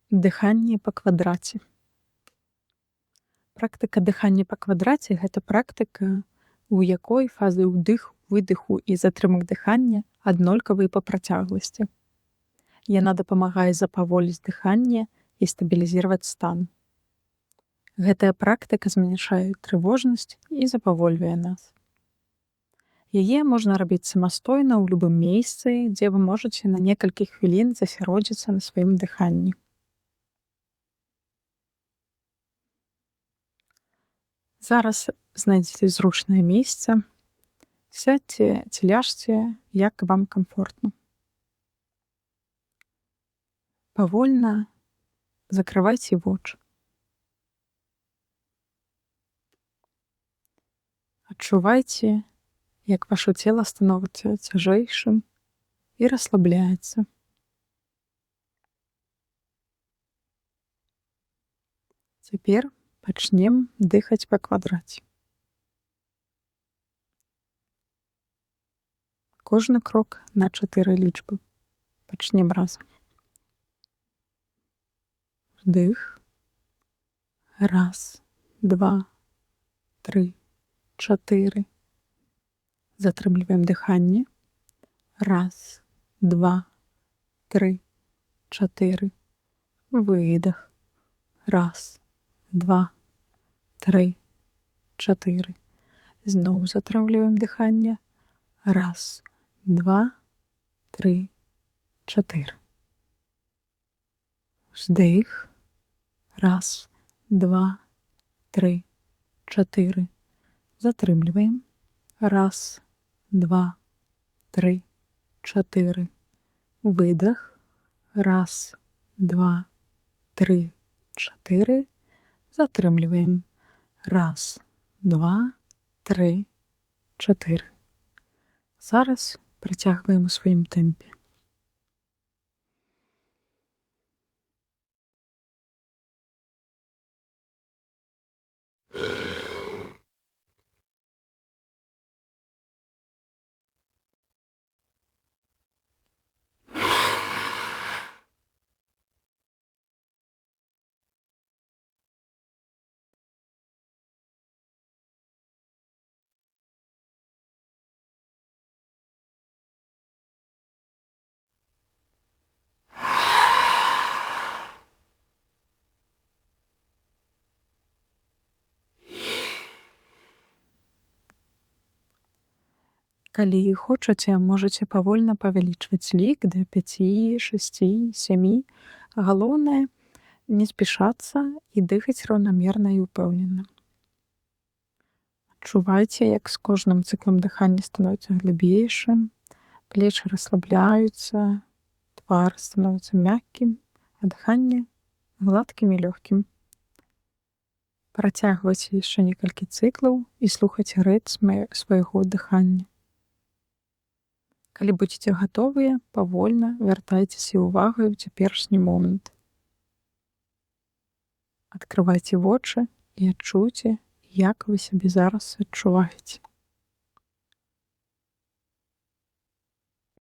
Дыханне па квадраце. Практыка дыхання па квадраце гэта практыка, у якой фазы ўдыху, выдыху і затрымак дыхання аднолькавыя па працягласці. Яна дапамагае запаволіць дыханне і стабілізаваць стан. Гэтая практыка змяншае трывожнасць і запавольвае нас. Яе можна рабіць самастойна ў любым месцы, дзе вы можаце на некалькі хвілін засяродзіцца на сваім дыханні. Зараз знайдзіце зручнае месца, сядьце ці ляжце, як вам камфортна. Павольна закрывайце вочы. Адчувайце, як ваше цела становіцца цяжэйшым і расслабляецца. Цяпер пачнем дыхаць па квадраце. Кожны крок на 4 лічбы. Пачнем разам. Вдых. 1, 2, 3, 4. Затрымліваем дыханне. 1, 2, 3, 4. Выдох. 1, 2, 3, 4. Зноў затрымліваем дыханне. 1, 2, 3, 4. Вздых. 1, 2, 3, 4. Затрымліваем. 1, 2, 3, 4. Выдох. 1, 2, 3, 4. Затрымліваем. 1, 2, 3, 4. Зараз працягваем у сваім тэмпе. Калі хочаце, можаце павольна павялічваць лік да 5, 6, 7. Галоўнае не спяшацца і дыхаць раўнамерна і ўпэўнена. Адчувайце, як з кожным цыклам дыхання становіцца глыбейшым, плечы расслабляюцца, твар становіцца мяккім, а дыханне гладкім і лёгкім. Працягвайце яшчэ некалькі цыклаў і слухайце рытм свайго дыхання. Калі будзеце гатовыя, павольна вяртайцеся ўвагай у цяперашні момант. Адкрывайце вочы і адчуйце, як вы сябе зараз адчуваеце.